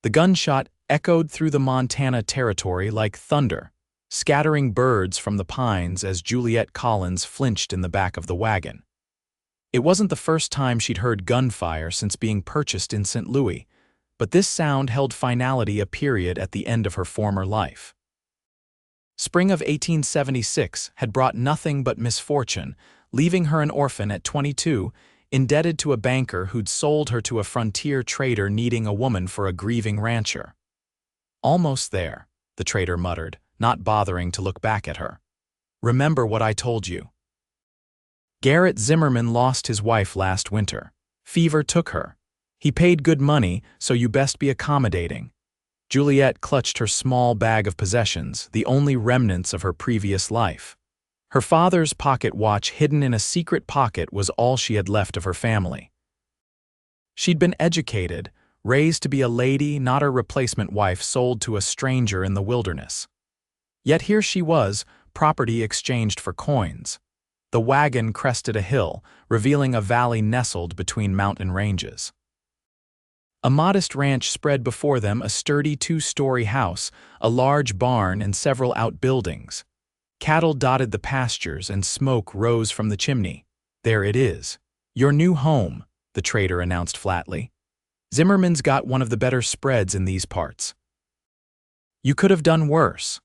The gunshot echoed through the Montana territory like thunder, scattering birds from the pines as Juliette Collins flinched in the back of the wagon. It wasn't the first time she'd heard gunfire since being purchased in St. Louis, but this sound held finality a period at the end of her former life. Spring of 1876 had brought nothing but misfortune, leaving her an orphan at 22, indebted to a banker who'd sold her to a frontier trader needing a woman for a grieving rancher. "Almost there," the trader muttered, not bothering to look back at her. "Remember what I told you." Garrett Zimmerman lost his wife last winter. Fever took her. He paid good money, so you best be accommodating. Juliette clutched her small bag of possessions, the only remnants of her previous life. Her father's pocket watch hidden in a secret pocket was all she had left of her family. She'd been educated, raised to be a lady, not a replacement wife sold to a stranger in the wilderness. Yet here she was, property exchanged for coins. The wagon crested a hill, revealing a valley nestled between mountain ranges. A modest ranch spread before them, a sturdy two-story house, a large barn, and several outbuildings. Cattle dotted the pastures and smoke rose from the chimney. "There it is. Your new home," the trader announced flatly. "Zimmerman's got one of the better spreads in these parts." "You could have done worse."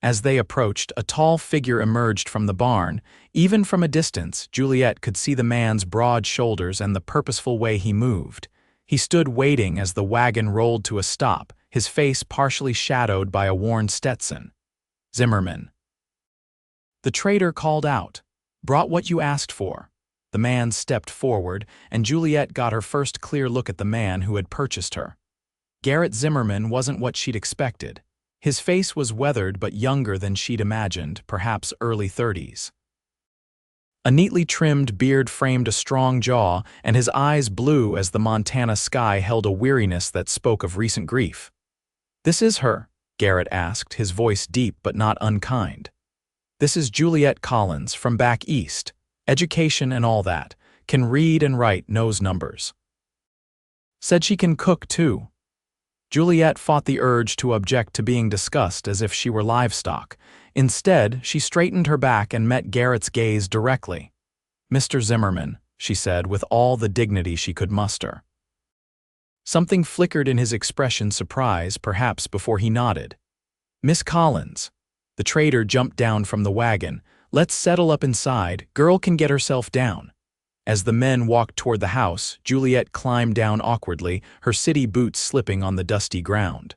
As they approached, a tall figure emerged from the barn. Even from a distance, Juliette could see the man's broad shoulders and the purposeful way he moved. He stood waiting as the wagon rolled to a stop, his face partially shadowed by a worn Stetson. "Zimmerman." The trader called out, "Brought what you asked for." The man stepped forward, and Juliette got her first clear look at the man who had purchased her. Garrett Zimmerman wasn't what she'd expected. His face was weathered but younger than she'd imagined, perhaps early 30s. A neatly trimmed beard framed a strong jaw, and his eyes blue as the Montana sky held a weariness that spoke of recent grief. "This is her?" Garrett asked, his voice deep but not unkind. "This is Juliette Collins, from back east. Education and all that. Can read and write, knows numbers. Said she can cook, too." Juliette fought the urge to object to being discussed as if she were livestock. Instead, she straightened her back and met Garrett's gaze directly. "Mr. Zimmerman," she said with all the dignity she could muster. Something flickered in his expression, surprise, perhaps, before he nodded. "Miss Collins." The trader jumped down from the wagon. "Let's settle up inside. Girl can get herself down." As the men walked toward the house, Juliette climbed down awkwardly, her city boots slipping on the dusty ground.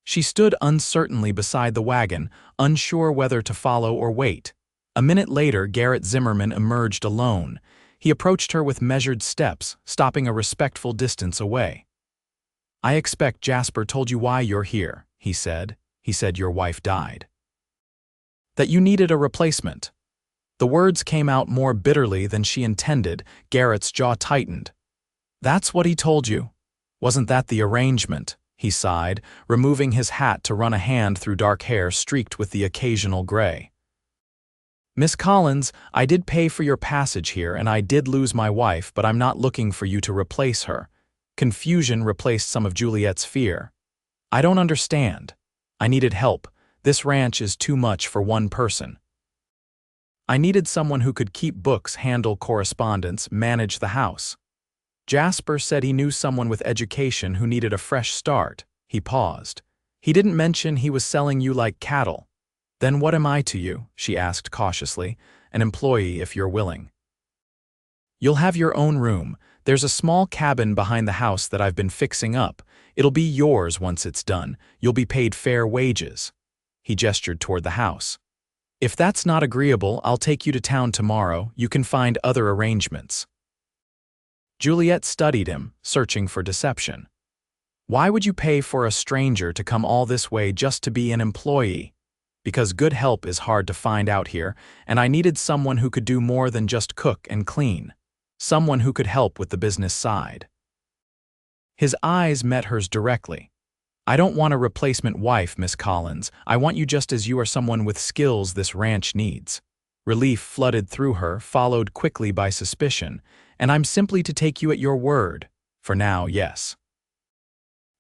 She stood uncertainly beside the wagon, unsure whether to follow or wait. A minute later, Garrett Zimmerman emerged alone. He approached her with measured steps, stopping a respectful distance away. "I expect Jasper told you why you're here," he said. "He said your wife died. That you needed a replacement." The words came out more bitterly than she intended. Garrett's jaw tightened. "That's what he told you? Wasn't that the arrangement?" he sighed, removing his hat to run a hand through dark hair streaked with the occasional gray. "Miss Collins, I did pay for your passage here and I did lose my wife, but I'm not looking for you to replace her." Confusion replaced some of Juliette's fear. "I don't understand. I needed help. This ranch is too much for one person. I needed someone who could keep books, handle correspondence, manage the house. Jasper said he knew someone with education who needed a fresh start." He paused. "He didn't mention he was selling you like cattle." "Then what am I to you?" she asked cautiously. "An employee if you're willing." "You'll have your own room. There's a small cabin behind the house that I've been fixing up. It'll be yours once it's done. You'll be paid fair wages." He gestured toward the house. "If that's not agreeable, I'll take you to town tomorrow. You can find other arrangements." Juliette studied him, searching for deception. "Why would you pay for a stranger to come all this way just to be an employee?" "Because good help is hard to find out here, and I needed someone who could do more than just cook and clean. Someone who could help with the business side." His eyes met hers directly. "I don't want a replacement wife, Miss Collins. I want you just as you are, someone with skills this ranch needs." Relief flooded through her, followed quickly by suspicion. "And I'm simply to take you at your word. For now, yes."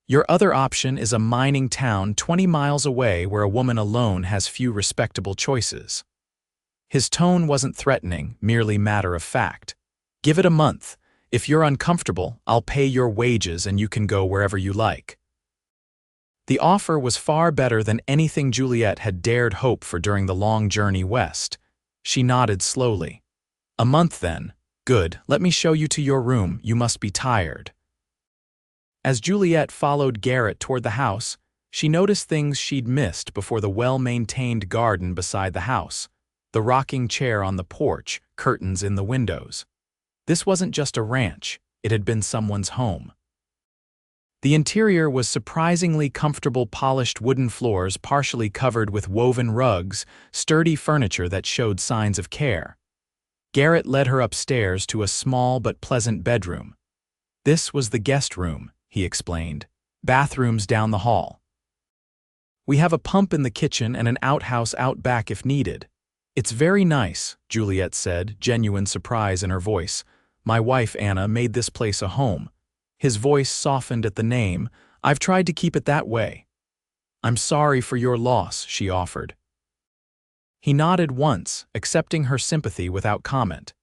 Your other option is a mining town 20 miles away where a woman alone has few respectable choices. His tone wasn't threatening, merely matter of fact. Give it a month. If you're uncomfortable, I'll pay your wages and you can go wherever you like. The offer was far better than anything Juliette had dared hope for during the long journey west. She nodded slowly. A month then. Good, let me show you to your room, you must be tired. As Juliette followed Garrett toward the house, she noticed things she'd missed before: the well-maintained garden beside the house, the rocking chair on the porch, curtains in the windows. This wasn't just a ranch, it had been someone's home. The interior was surprisingly comfortable: polished wooden floors partially covered with woven rugs, sturdy furniture that showed signs of care. Garrett led her upstairs to a small but pleasant bedroom. This was the guest room, he explained. Bathrooms down the hall. We have a pump in the kitchen and an outhouse out back if needed. It's very nice, Juliette said, genuine surprise in her voice. My wife, Anna, made this place a home. His voice softened at the name. I've tried to keep it that way. I'm sorry for your loss, she offered. He nodded once, accepting her sympathy without comment.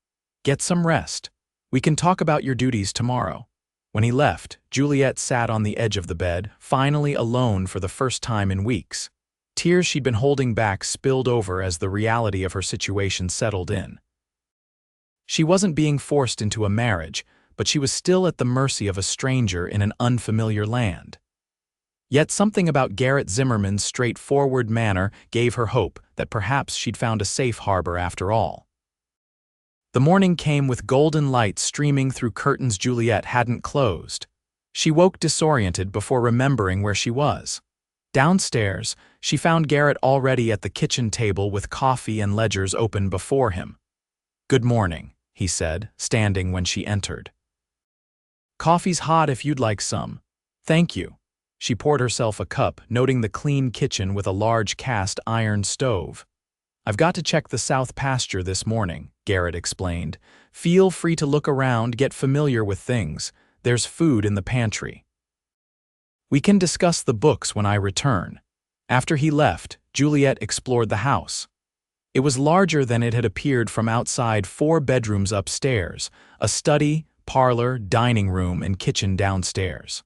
Get some rest. We can talk about your duties tomorrow. When he left, Juliette sat on the edge of the bed, finally alone for the first time in weeks. Tears she'd been holding back spilled over as the reality of her situation settled in. She wasn't being forced into a marriage, but she was still at the mercy of a stranger in an unfamiliar land. Yet something about Garrett Zimmerman's straightforward manner gave her hope that perhaps she'd found a safe harbor after all. The morning came with golden light streaming through curtains Juliette hadn't closed. She woke disoriented before remembering where she was. Downstairs, she found Garrett already at the kitchen table with coffee and ledgers open before him. Good morning, he said, standing when she entered. Coffee's hot if you'd like some. Thank you. She poured herself a cup, noting the clean kitchen with a large cast iron stove. I've got to check the south pasture this morning, Garrett explained. Feel free to look around, get familiar with things. There's food in the pantry. We can discuss the books when I return. After he left, Juliette explored the house. It was larger than it had appeared from outside: 4 bedrooms upstairs, a study, parlor, dining room, and kitchen downstairs.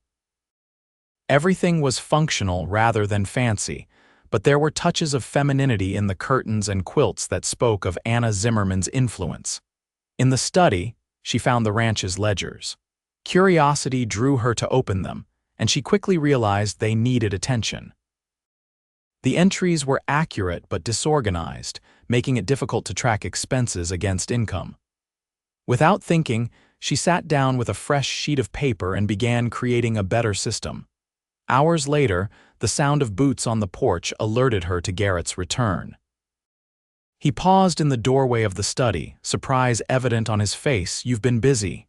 Everything was functional rather than fancy, but there were touches of femininity in the curtains and quilts that spoke of Anna Zimmerman's influence. In the study, she found the ranch's ledgers. Curiosity drew her to open them, and she quickly realized they needed attention. The entries were accurate but disorganized, making it difficult to track expenses against income. Without thinking, she sat down with a fresh sheet of paper and began creating a better system. Hours later, the sound of boots on the porch alerted her to Garrett's return. He paused in the doorway of the study, surprise evident on his face. You've been busy.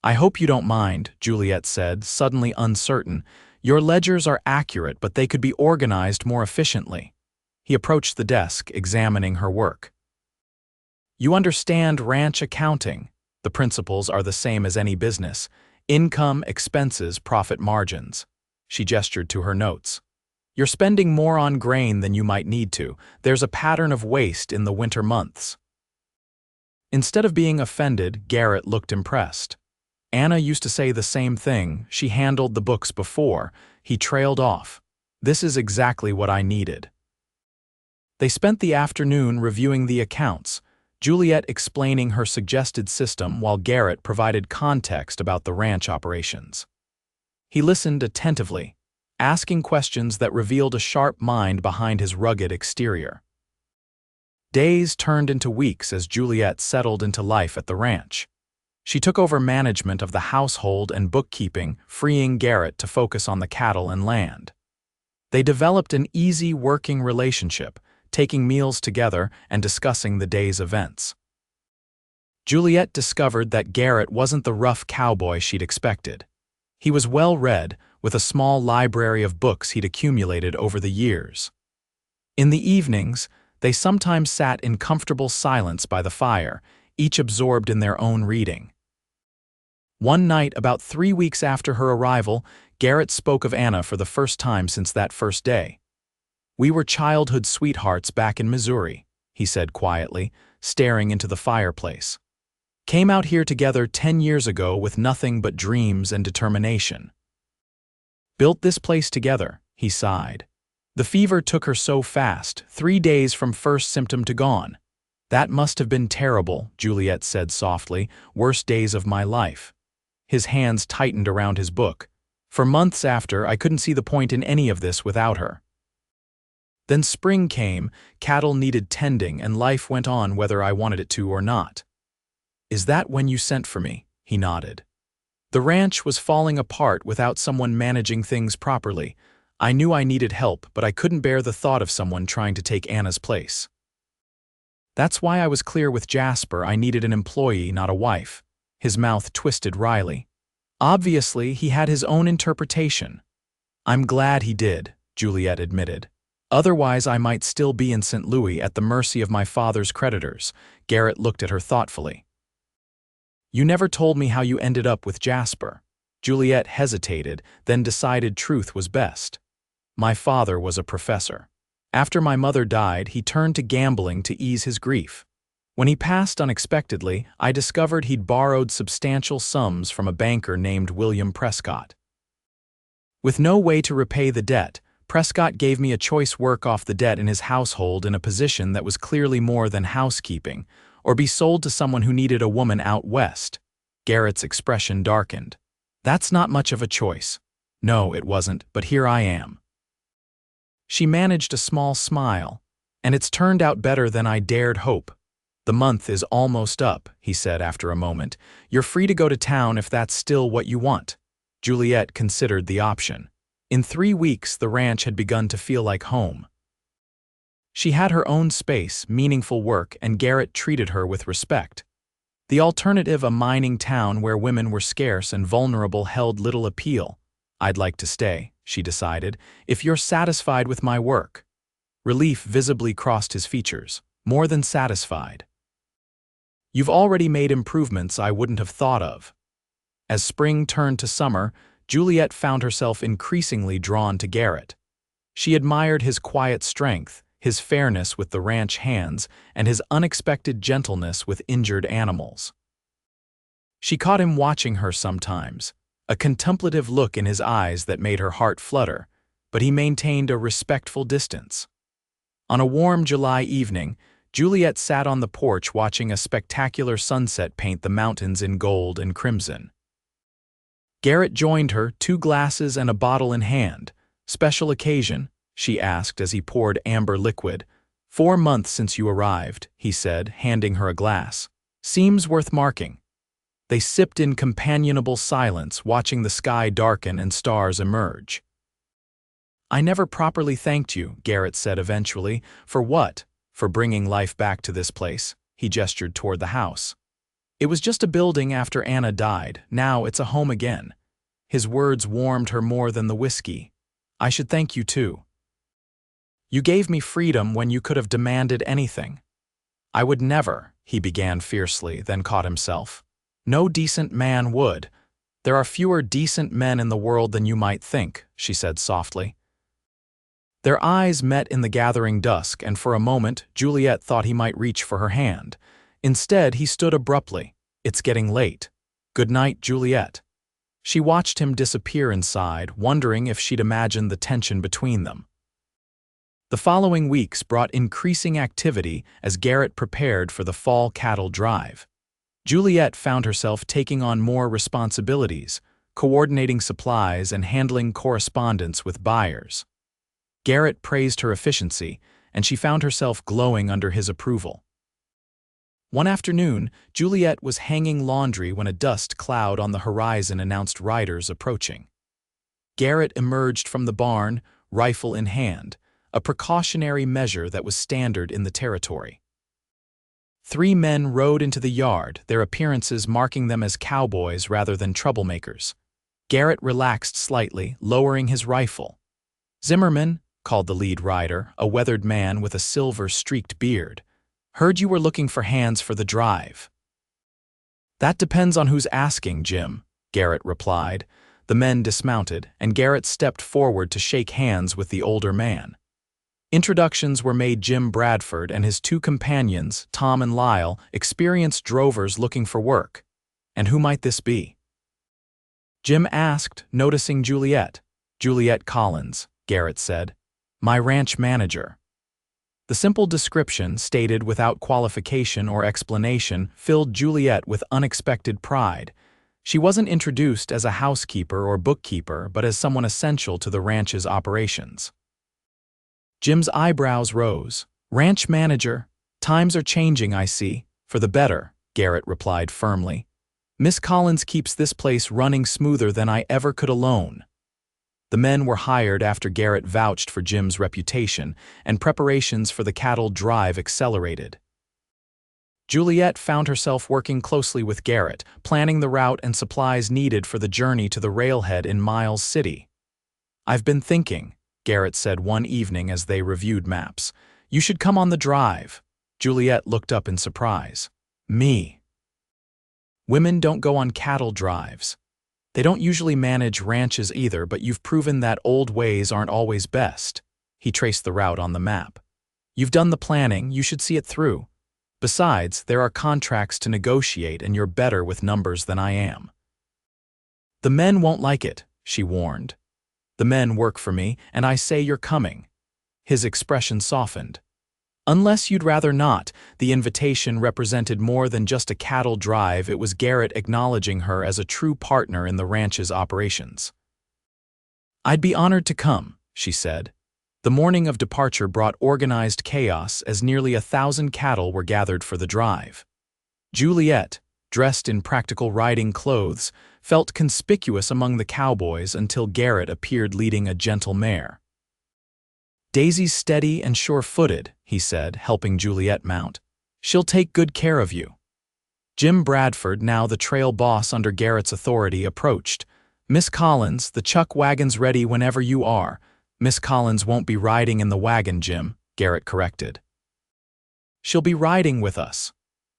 I hope you don't mind, Juliette said, suddenly uncertain. Your ledgers are accurate, but they could be organized more efficiently. He approached the desk, examining her work. You understand ranch accounting. The principles are the same as any business: income, expenses, profit margins. She gestured to her notes. You're spending more on grain than you might need to. There's a pattern of waste in the winter months. Instead of being offended, Garrett looked impressed. Anna used to say the same thing. She handled the books before. He trailed off. This is exactly what I needed. They spent the afternoon reviewing the accounts, Juliette explaining her suggested system while Garrett provided context about the ranch operations. He listened attentively, asking questions that revealed a sharp mind behind his rugged exterior. Days turned into weeks as Juliette settled into life at the ranch. She took over management of the household and bookkeeping, freeing Garrett to focus on the cattle and land. They developed an easy working relationship, taking meals together and discussing the day's events. Juliette discovered that Garrett wasn't the rough cowboy she'd expected. He was well-read, with a small library of books he'd accumulated over the years. In the evenings, they sometimes sat in comfortable silence by the fire, each absorbed in their own reading. One night, about 3 weeks after her arrival, Garrett spoke of Anna for the first time since that first day. "We were childhood sweethearts back in Missouri," he said quietly, staring into the fireplace. "Came out here together 10 years ago with nothing but dreams and determination. Built this place together," he sighed. "The fever took her so fast, 3 days from first symptom to gone." "That must have been terrible," Juliette said softly. "Worst days of my life." His hands tightened around his book. "For months after, I couldn't see the point in any of this without her." Then spring came, cattle needed tending, and life went on whether I wanted it to or not. "Is that when you sent for me?" He nodded. "The ranch was falling apart without someone managing things properly. I knew I needed help, but I couldn't bear the thought of someone trying to take Anna's place. That's why I was clear with Jasper I needed an employee, not a wife." His mouth twisted wryly. Obviously, he had his own interpretation. "I'm glad he did," Juliette admitted. "Otherwise, I might still be in St. Louis at the mercy of my father's creditors." Garrett looked at her thoughtfully. "You never told me how you ended up with Jasper." Juliette hesitated, then decided truth was best. "My father was a professor. After my mother died, he turned to gambling to ease his grief. When he passed unexpectedly, I discovered he'd borrowed substantial sums from a banker named William Prescott. With no way to repay the debt, Prescott gave me a choice: work off the debt in his household in a position that was clearly more than housekeeping, or be sold to someone who needed a woman out west." Garrett's expression darkened. "That's not much of a choice." "No, it wasn't, but here I am." She managed a small smile. "And it's turned out better than I dared hope." "The month is almost up," he said after a moment. "You're free to go to town if that's still what you want." Juliette considered the option. In 3 weeks, the ranch had begun to feel like home. She had her own space, meaningful work, and Garrett treated her with respect. The alternative, a mining town where women were scarce and vulnerable, held little appeal. "I'd like to stay," she decided, "if you're satisfied with my work." Relief visibly crossed his features. "More than satisfied. You've already made improvements I wouldn't have thought of." As spring turned to summer, Juliette found herself increasingly drawn to Garrett. She admired his quiet strength, his fairness with the ranch hands, and his unexpected gentleness with injured animals. She caught him watching her sometimes, a contemplative look in his eyes that made her heart flutter, but he maintained a respectful distance. On a warm July evening, Juliette sat on the porch watching a spectacular sunset paint the mountains in gold and crimson. Garrett joined her, 2 glasses and a bottle in hand. "Special occasion?" she asked as he poured amber liquid. "4 months since you arrived," he said, handing her a glass. "Seems worth marking." They sipped in companionable silence, watching the sky darken and stars emerge. "I never properly thanked you," Garrett said eventually. "For what?" "For bringing life back to this place." He gestured toward the house. "It was just a building after Anna died. Now it's a home again." His words warmed her more than the whiskey. "I should thank you too. You gave me freedom when you could have demanded anything." "I would never," he began fiercely, then caught himself. "No decent man would. There are fewer decent men in the world than you might think," she said softly. Their eyes met in the gathering dusk, and for a moment, Juliette thought he might reach for her hand. Instead, he stood abruptly. "It's getting late. Good night, Juliette." She watched him disappear inside, wondering if she'd imagined the tension between them. The following weeks brought increasing activity as Garrett prepared for the fall cattle drive. Juliette found herself taking on more responsibilities, coordinating supplies and handling correspondence with buyers. Garrett praised her efficiency, and she found herself glowing under his approval. One afternoon, Juliette was hanging laundry when a dust cloud on the horizon announced riders approaching. Garrett emerged from the barn, rifle in hand, a precautionary measure that was standard in the territory. 3 men rode into the yard, their appearances marking them as cowboys rather than troublemakers. Garrett relaxed slightly, lowering his rifle. "Zimmerman," called the lead rider, a weathered man with a silver-streaked beard. "Heard you were looking for hands for the drive." "That depends on who's asking, Jim," Garrett replied. The men dismounted, and Garrett stepped forward to shake hands with the older man. Introductions were made. Jim Bradford and his two companions, Tom and Lyle, experienced drovers looking for work. And who might this be? Jim asked, noticing Juliette. Juliette Collins, Garrett said. My ranch manager. The simple description, stated without qualification or explanation, filled Juliette with unexpected pride. She wasn't introduced as a housekeeper or bookkeeper, but as someone essential to the ranch's operations. Jim's eyebrows rose. Ranch manager? Times are changing, I see. For the better, Garrett replied firmly. Miss Collins keeps this place running smoother than I ever could alone. The men were hired after Garrett vouched for Jim's reputation, and preparations for the cattle drive accelerated. Juliette found herself working closely with Garrett, planning the route and supplies needed for the journey to the railhead in Miles City. I've been thinking, Garrett said one evening as they reviewed maps. You should come on the drive. Juliette looked up in surprise. Me? Women don't go on cattle drives. They don't usually manage ranches either, but you've proven that old ways aren't always best. He traced the route on the map. You've done the planning, you should see it through. Besides, there are contracts to negotiate and you're better with numbers than I am. The men won't like it, she warned. The men work for me, and I say you're coming. His expression softened. Unless you'd rather not, the invitation represented more than just a cattle drive. It was Garrett acknowledging her as a true partner in the ranch's operations. I'd be honored to come, she said. The morning of departure brought organized chaos as nearly 1,000 cattle were gathered for the drive. Juliette, dressed in practical riding clothes, felt conspicuous among the cowboys until Garrett appeared leading a gentle mare. Daisy's steady and sure-footed, he said, helping Juliette mount. She'll take good care of you. Jim Bradford, now the trail boss under Garrett's authority, approached. Miss Collins, the chuck wagon's ready whenever you are. Miss Collins won't be riding in the wagon, Jim, Garrett corrected. She'll be riding with us.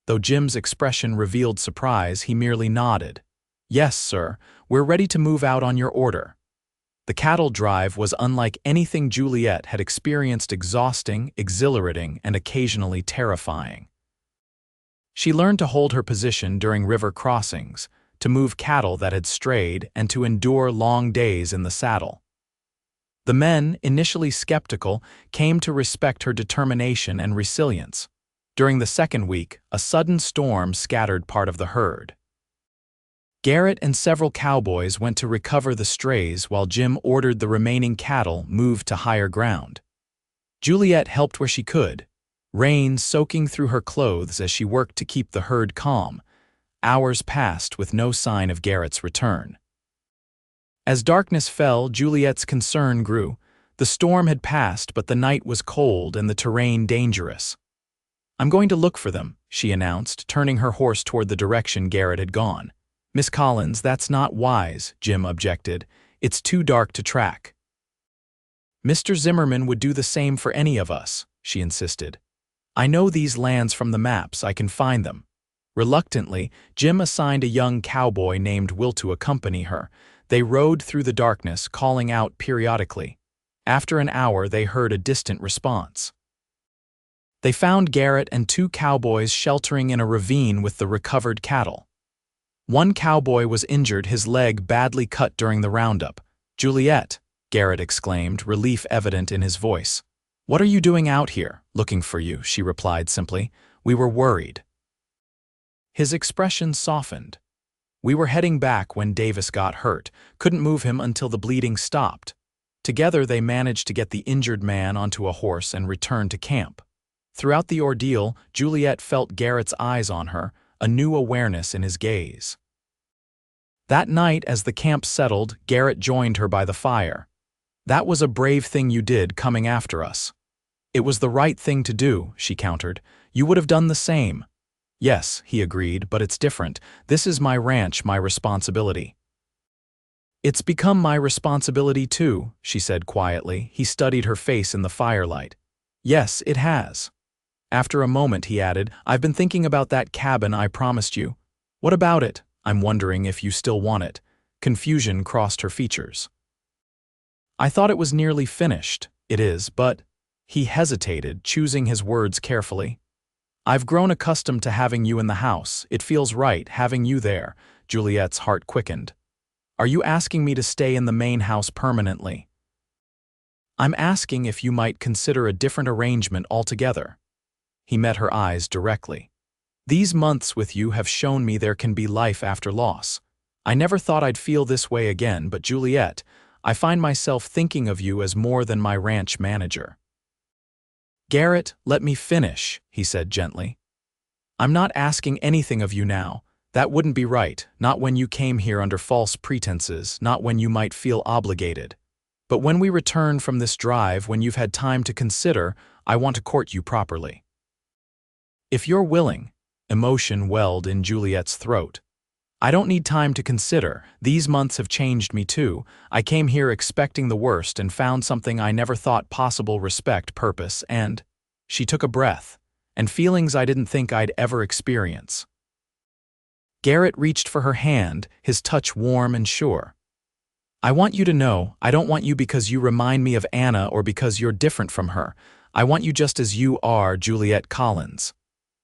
Though Jim's expression revealed surprise, he merely nodded. Yes, sir, we're ready to move out on your order. The cattle drive was unlike anything Juliette had experienced, exhausting, exhilarating, and occasionally terrifying. She learned to hold her position during river crossings, to move cattle that had strayed, and to endure long days in the saddle. The men, initially skeptical, came to respect her determination and resilience. During the second week, a sudden storm scattered part of the herd. Garrett and several cowboys went to recover the strays while Jim ordered the remaining cattle moved to higher ground. Juliette helped where she could, rain soaking through her clothes as she worked to keep the herd calm. Hours passed with no sign of Garrett's return. As darkness fell, Juliette's concern grew. The storm had passed, but the night was cold and the terrain dangerous. I'm going to look for them, she announced, turning her horse toward the direction Garrett had gone. Miss Collins, that's not wise, Jim objected. It's too dark to track. Mr. Zimmerman would do the same for any of us, she insisted. I know these lands from the maps, I can find them. Reluctantly, Jim assigned a young cowboy named Will to accompany her. They rode through the darkness, calling out periodically. After an hour, they heard a distant response. They found Garrett and two cowboys sheltering in a ravine with the recovered cattle. One cowboy was injured, his leg badly cut during the roundup. Juliette, Garrett exclaimed, relief evident in his voice. What are you doing out here? Looking for you, she replied simply. We were worried. His expression softened. We were heading back when Davis got hurt, couldn't move him until the bleeding stopped. Together they managed to get the injured man onto a horse and return to camp. Throughout the ordeal, Juliette felt Garrett's eyes on her, a new awareness in his gaze. That night, as the camp settled, Garrett joined her by the fire. That was a brave thing you did, coming after us. It was the right thing to do, she countered. You would have done the same. Yes, he agreed, but it's different. This is my ranch, my responsibility. It's become my responsibility too, she said quietly. He studied her face in the firelight. Yes, it has. After a moment, he added, I've been thinking about that cabin I promised you. What about it? I'm wondering if you still want it. Confusion crossed her features. I thought it was nearly finished. It is, but… He hesitated, choosing his words carefully. I've grown accustomed to having you in the house. It feels right, having you there. Juliette's heart quickened. Are you asking me to stay in the main house permanently? I'm asking if you might consider a different arrangement altogether. He met her eyes directly. These months with you have shown me there can be life after loss. I never thought I'd feel this way again, but Juliette, I find myself thinking of you as more than my ranch manager. Garrett, let me finish, he said gently. I'm not asking anything of you now. That wouldn't be right, not when you came here under false pretenses, not when you might feel obligated. But when we return from this drive, when you've had time to consider, I want to court you properly. If you're willing, emotion welled in Juliette's throat. I don't need time to consider. These months have changed me too. I came here expecting the worst and found something I never thought possible: respect, purpose, and… She took a breath, and feelings I didn't think I'd ever experience. Garrett reached for her hand, his touch warm and sure. I want you to know, I don't want you because you remind me of Anna or because you're different from her. I want you just as you are, Juliette Collins.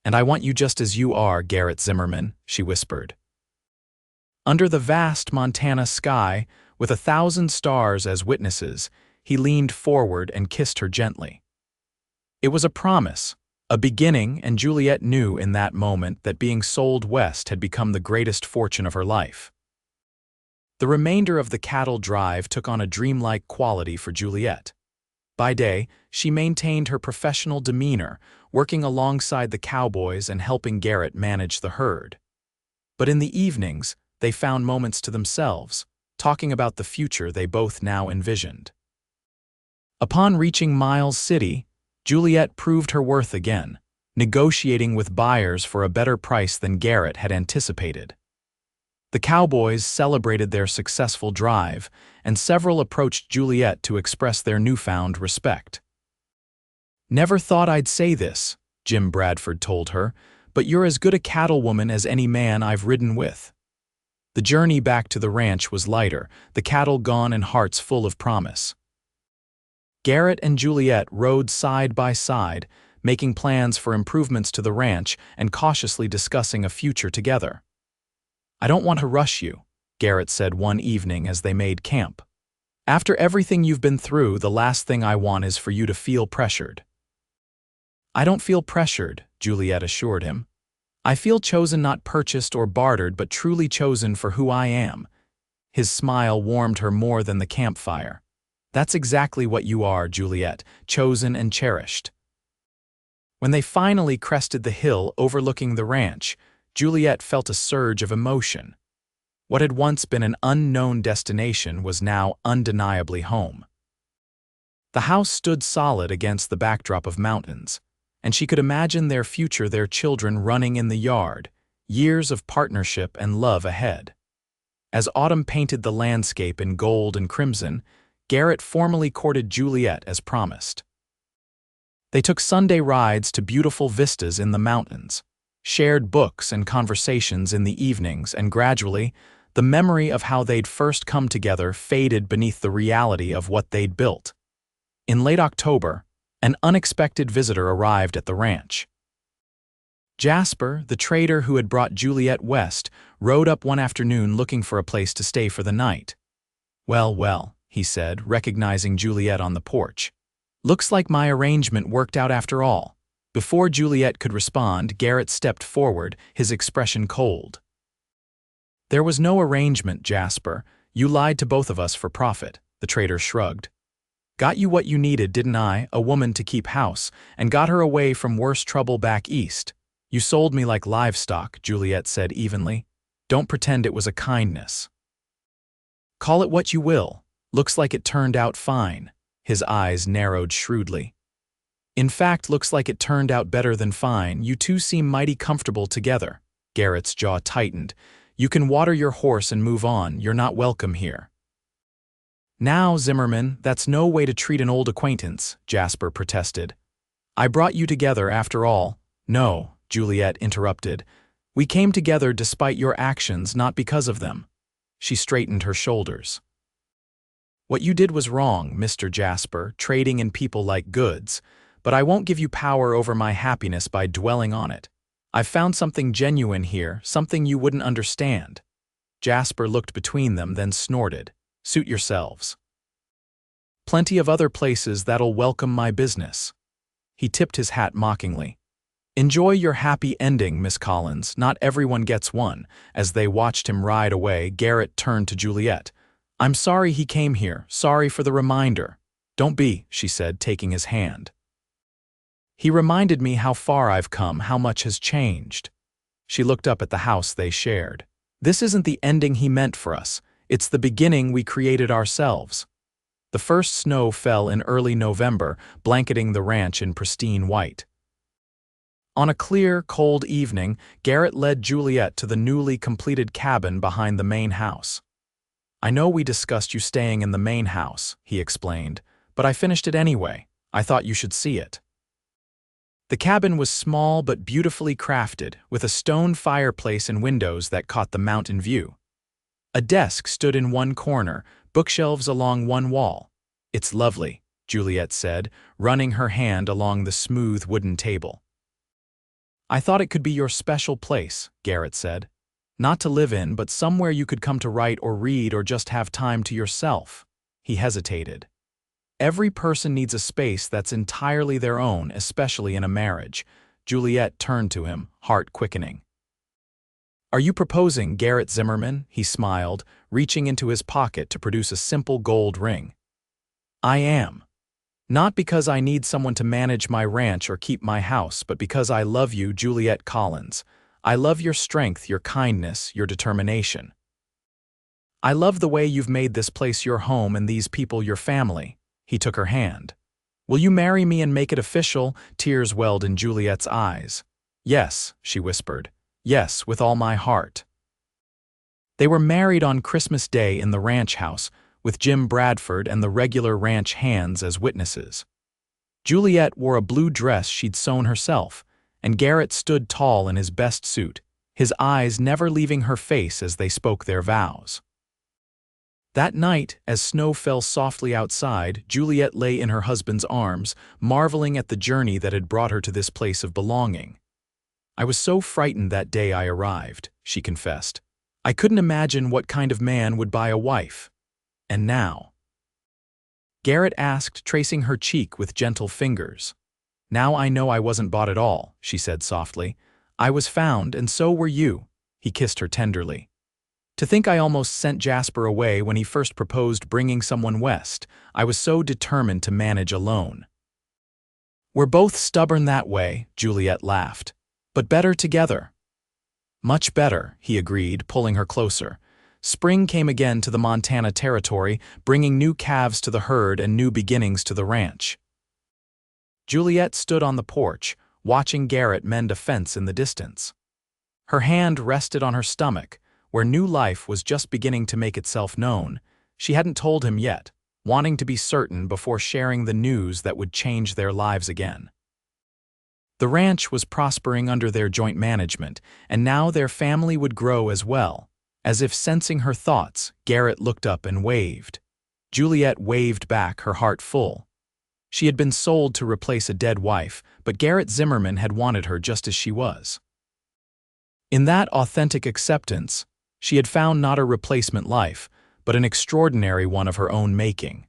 And I want you just as you are, Garrett Zimmerman, she whispered. Under the vast Montana sky, with 1,000 stars as witnesses, he leaned forward and kissed her gently. It was a promise, a beginning, and Juliette knew in that moment that being sold west had become the greatest fortune of her life. The remainder of the cattle drive took on a dreamlike quality for Juliette. By day, she maintained her professional demeanor, working alongside the cowboys and helping Garrett manage the herd. But in the evenings, they found moments to themselves, talking about the future they both now envisioned. Upon reaching Miles City, Juliette proved her worth again, negotiating with buyers for a better price than Garrett had anticipated. The cowboys celebrated their successful drive, and several approached Juliette to express their newfound respect. Never thought I'd say this, Jim Bradford told her, but you're as good a cattlewoman as any man I've ridden with. The journey back to the ranch was lighter, the cattle gone and hearts full of promise. Garrett and Juliette rode side by side, making plans for improvements to the ranch and cautiously discussing a future together. I don't want to rush you, Garrett said one evening as they made camp. After everything you've been through, the last thing I want is for you to feel pressured. I don't feel pressured, Juliette assured him. I feel chosen, not purchased or bartered, but truly chosen for who I am. His smile warmed her more than the campfire. That's exactly what you are, Juliette, chosen and cherished. When they finally crested the hill overlooking the ranch, Juliette felt a surge of emotion. What had once been an unknown destination was now undeniably home. The house stood solid against the backdrop of mountains, and she could imagine their future, their children running in the yard, years of partnership and love ahead. As autumn painted the landscape in gold and crimson, Garrett formally courted Juliette as promised. They took Sunday rides to beautiful vistas in the mountains, shared books and conversations in the evenings, and gradually, the memory of how they'd first come together faded beneath the reality of what they'd built. In late October, an unexpected visitor arrived at the ranch. Jasper, the trader who had brought Juliette west, rode up one afternoon looking for a place to stay for the night. Well, he said, recognizing Juliette on the porch. Looks like my arrangement worked out after all. Before Juliette could respond, Garrett stepped forward, his expression cold. There was no arrangement, Jasper. You lied to both of us for profit, the trader shrugged. Got you what you needed, didn't I, a woman to keep house, and got her away from worse trouble back east. You sold me like livestock, Juliette said evenly. Don't pretend it was a kindness. Call it what you will. Looks like it turned out fine. His eyes narrowed shrewdly. In fact, looks like it turned out better than fine. You two seem mighty comfortable together. Garrett's jaw tightened. You can water your horse and move on. You're not welcome here. Now, Zimmerman, that's no way to treat an old acquaintance, Jasper protested. I brought you together after all. No, Juliette interrupted. We came together despite your actions, not because of them. She straightened her shoulders. What you did was wrong, Mr. Jasper, trading in people like goods, but I won't give you power over my happiness by dwelling on it. I've found something genuine here, something you wouldn't understand. Jasper looked between them, then snorted. Suit yourselves. Plenty of other places that'll welcome my business. He tipped his hat mockingly. Enjoy your happy ending, Miss Collins. Not everyone gets one. As they watched him ride away, Garrett turned to Juliette. I'm sorry he came here, sorry for the reminder. Don't be, she said, taking his hand. He reminded me how far I've come, how much has changed. She looked up at the house they shared. This isn't the ending he meant for us. It's the beginning we created ourselves. The first snow fell in early November, blanketing the ranch in pristine white. On a clear, cold evening, Garrett led Juliette to the newly completed cabin behind the main house. I know we discussed you staying in the main house, he explained, but I finished it anyway. I thought you should see it. The cabin was small but beautifully crafted, with a stone fireplace and windows that caught the mountain view. A desk stood in one corner, bookshelves along one wall. It's lovely, Juliette said, running her hand along the smooth wooden table. I thought it could be your special place, Garrett said. Not to live in, but somewhere you could come to write or read or just have time to yourself. He hesitated. Every person needs a space that's entirely their own, especially in a marriage. Juliette turned to him, heart quickening. Are you proposing, Garrett Zimmerman? He smiled, reaching into his pocket to produce a simple gold ring. I am. Not because I need someone to manage my ranch or keep my house, but because I love you, Juliette Collins. I love your strength, your kindness, your determination. I love the way you've made this place your home and these people your family. He took her hand. Will you marry me and make it official? Tears welled in Juliette's eyes. Yes, she whispered. Yes, with all my heart. They were married on Christmas Day in the ranch house, with Jim Bradford and the regular ranch hands as witnesses. Juliette wore a blue dress she'd sewn herself, and Garrett stood tall in his best suit, his eyes never leaving her face as they spoke their vows. That night, as snow fell softly outside, Juliette lay in her husband's arms, marveling at the journey that had brought her to this place of belonging. I was so frightened that day I arrived, she confessed. I couldn't imagine what kind of man would buy a wife. And now? Garrett asked, tracing her cheek with gentle fingers. Now I know I wasn't bought at all, she said softly. I was found, and so were you. He kissed her tenderly. To think I almost sent Jasper away when he first proposed bringing someone west. I was so determined to manage alone. We're both stubborn that way, Juliette laughed. But better together. Much better, he agreed, pulling her closer. Spring came again to the Montana territory, bringing new calves to the herd and new beginnings to the ranch. Juliette stood on the porch, watching Garrett mend a fence in the distance. Her hand rested on her stomach, where new life was just beginning to make itself known. She hadn't told him yet, wanting to be certain before sharing the news that would change their lives again. The ranch was prospering under their joint management, and now their family would grow as well. As if sensing her thoughts, Garrett looked up and waved. Juliette waved back, her heart full. She had been sold to replace a dead wife, but Garrett Zimmerman had wanted her just as she was. In that authentic acceptance, she had found not a replacement life, but an extraordinary one of her own making.